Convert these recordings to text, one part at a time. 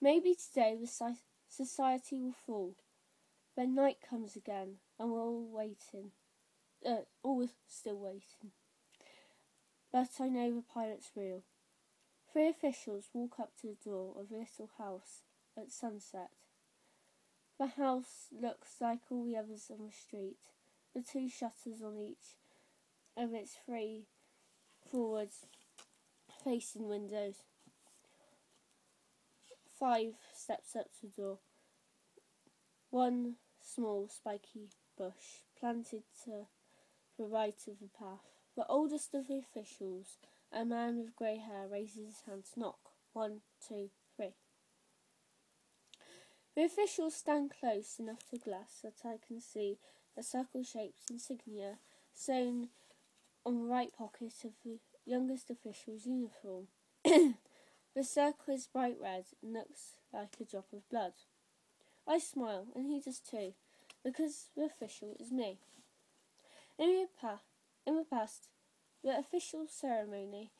Maybe today the society will fall. Then night comes again, and we're all waiting. All still waiting. But I know the pilot's real. 3 officials walk up to the door of a little house at sunset. The house looks like all the others on the street. The 2 shutters on each of its 3 forward-facing windows. 5 steps up to the door. 1 small spiky bush planted to the right of the path. The oldest of the officials, a man with grey hair, raises his hand to knock. 1, 2, 3. The officials stand close enough to glass that I can see a circle-shaped insignia sewn on the right pocket of the youngest official's uniform. The circle is bright red and looks like a drop of blood. I smile, and he does too, because the official is me. In the past, the official ceremony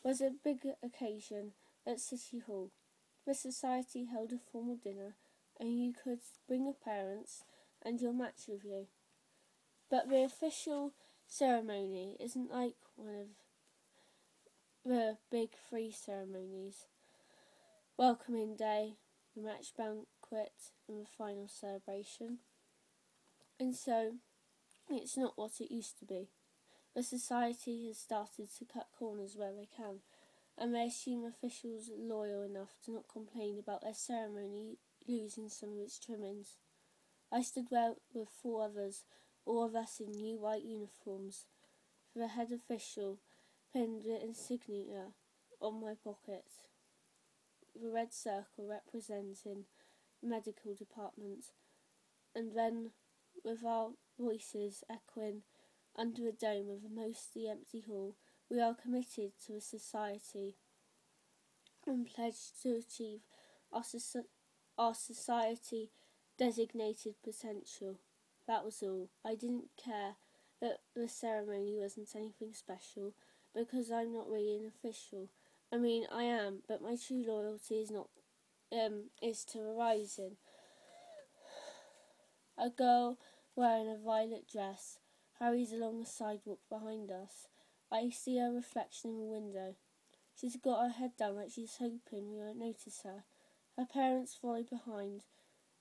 was a big occasion at City Hall. The society held a formal dinner, and you could bring your parents and your match with you. But the official ceremony isn't like one of the big 3 ceremonies: welcoming day, the match banquet, and the final celebration. And so, it's not what it used to be. The society has started to cut corners where they can, and they assume officials are loyal enough to not complain about their ceremony losing some of its trimmings. I stood there with 4 others, all of us in new white uniforms. The head official pinned the insignia on my pocket, the red circle representing the medical department, and then, with our voices echoing under a dome of a mostly empty hall, we are committed to a society and pledged to achieve our society designated potential. That was all. I didn't care that the ceremony wasn't anything special, because I'm not really an official. I mean, I am, but my true loyalty is to the rising. A girl wearing a violet dress hurries along the sidewalk behind us. I see her reflection in the window. She's got her head down like she's hoping we won't notice her. Her parents follow behind,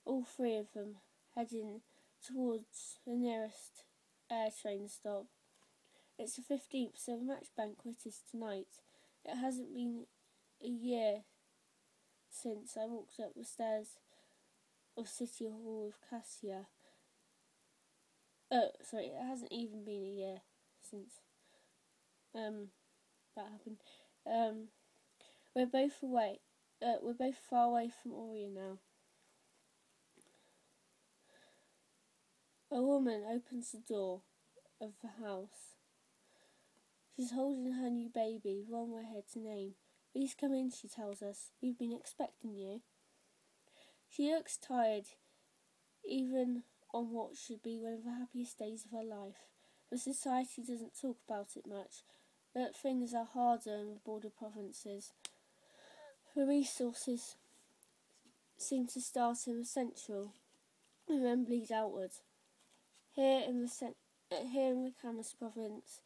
all 3 of them heading towards the nearest air train stop. It's the 15th, so the match banquet is tonight. It hasn't been a year since I walked up the stairs of City Hall with Cassia. It hasn't even been a year since that happened. We're both far away from Aurea now. A woman opens the door of the house. She's holding her new baby, one we're here to name. Please come in, she tells us. We've been expecting you. She looks tired, even on what should be one of the happiest days of her life. The society doesn't talk about it much, but things are harder in the border provinces. The resources seem to start in the central and then bleed outward. Here in the Camas province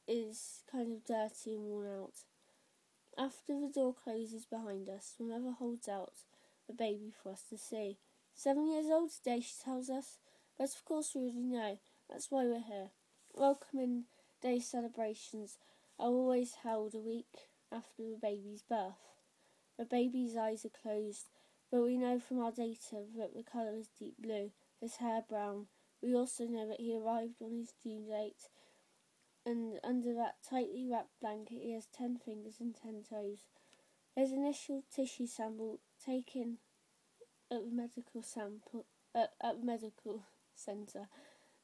is kind of dirty and worn out. After the door closes behind us, the mother holds out the baby for us to see. 7 years old today, she tells us, but of course we already know. That's why we're here. Welcoming day celebrations are always held a week after the baby's birth. The baby's eyes are closed, but we know from our data that the colour is deep blue, his hair brown. We also know that he arrived on his due date, and under that tightly wrapped blanket he has 10 fingers and 10 toes. His initial tissue sample taken at the medical centre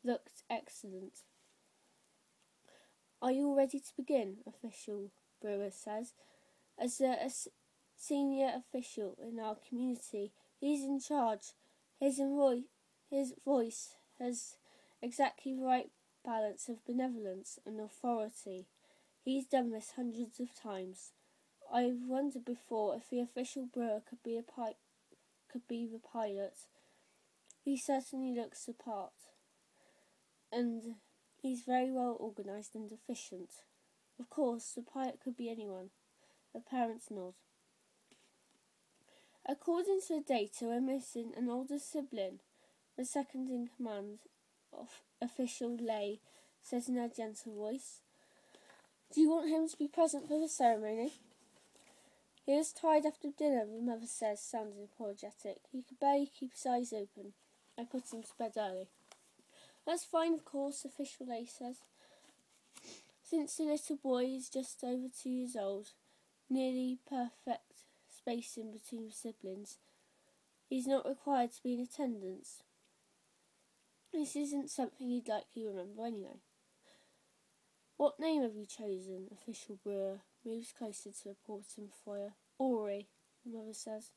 looked excellent. Are you all ready to begin? Official Brewer says. As a senior official in our community, he's in charge. His voice has exactly the right balance of benevolence and authority. He's done this hundreds of times. I've wondered before if the official brewer could be the pilot. He certainly looks the part, and he's very well organised and efficient. Of course, the pilot could be anyone. The parents nod. According to the data, we're missing an older sibling. The second in command of official Lay says in a gentle voice. Do you want him to be present for the ceremony? He was tired after dinner, the mother says, sounding apologetic. He could barely keep his eyes open. I put him to bed early. That's fine, of course, official Lay says. Since the little boy is just over 2 years old, nearly perfect spacing between the siblings, he's not required to be in attendance. This isn't something he'd likely remember anyway. What name have you chosen? Official brewer moves closer to the reporting foyer. Ori, the mother says.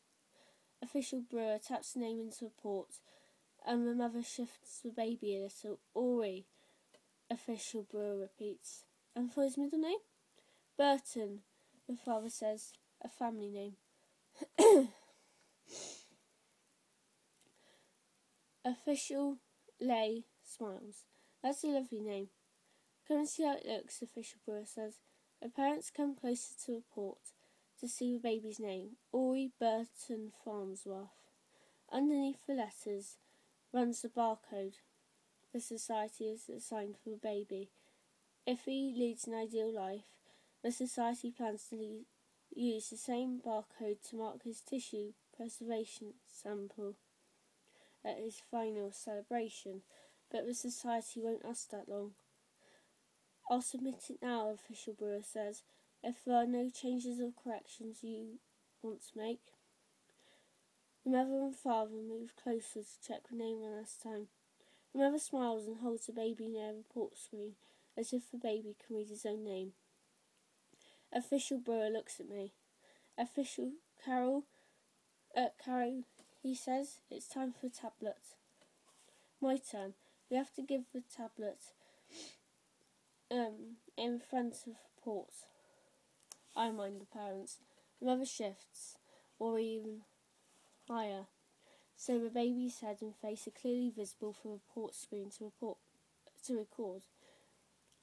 Official brewer taps the name into the port, and the mother shifts the baby a little. Ori, official brewer repeats. And for his middle name? Burton, the father says, a family name. Official Lay smiles. That's a lovely name. Come and see how it looks, official brewer says. The parents come closer to the port to see the baby's name, Ori Burton Farnsworth. Underneath the letters runs the barcode the society has assigned for the baby. If he leads an ideal life, the society plans to use the same barcode to mark his tissue preservation sample at his final celebration, but the society won't last that long. I'll submit it now, official brewer says, if there are no changes or corrections you want to make. The mother and father move closer to check the name one last time. The mother smiles and holds the baby near the port screen, as if the baby can read his own name. Official brewer looks at me. Official Carol, he says, it's time for the tablet. My turn. We have to give the tablet in front of the port. I mind the parents. The mother shifts, or even higher, so the baby's head and face are clearly visible from the port screen to record.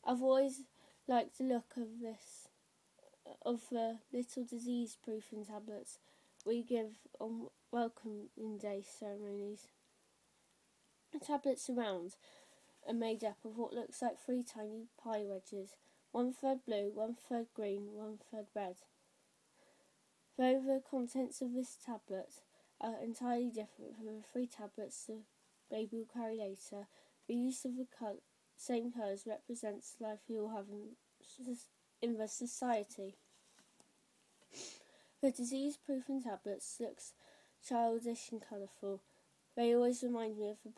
I've always liked the look of the little disease-proofing tablets we give on welcoming day ceremonies. The tablets are round and made up of what looks like 3 tiny pie wedges, 1/3 blue, 1/3 green, 1/3 red. Though the contents of this tablet are entirely different from the 3 tablets the baby will carry later, the use of the same colours represents the life we all have in the society. The disease-proofing tablets looks childish and colourful. They always remind me of the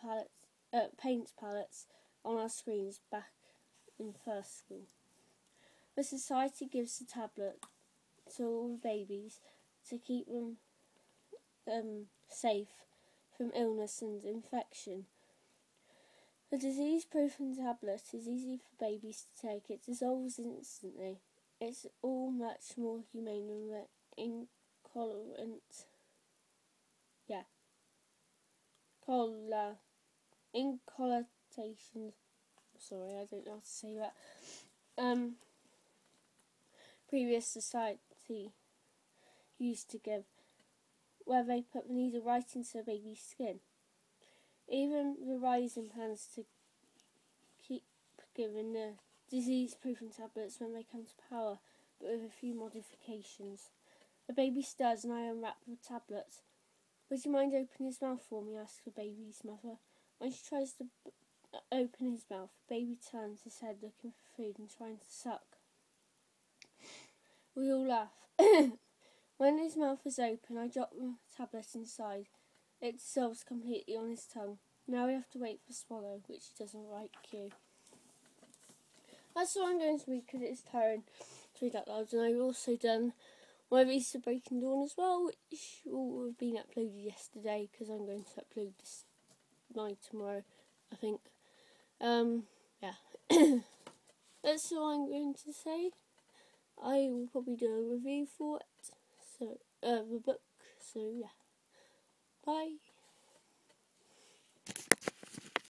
paint palettes on our screens back in first school. The society gives the tablet to all the babies to keep them safe from illness and infection. The disease-proofing tablet is easy for babies to take. It dissolves instantly. It's all much more humane than the incolatations. Sorry, I don't know how to say that. Previous society used to give, where they put the needle right into the baby's skin. Even the rising plans to keep giving the disease-proofing tablets when they come to power, but with a few modifications. The baby stirs and I unwrap the tablet. Would you mind opening his mouth for me? Asks the baby's mother. When she tries to open his mouth, the baby turns his head looking for food and trying to suck. We all laugh. When his mouth is open, I drop the tablet inside. It dissolves completely on his tongue. Now we have to wait for swallow, which he doesn't like cue. That's all I'm going to read because it's tiring to read out loud. And I've also done one of Easter Breaking Dawn as well, which will have been uploaded yesterday because I'm going to upload this night tomorrow, I think. Yeah. That's all I'm going to say. I will probably do a review for it. So, the book. So, yeah. Bye.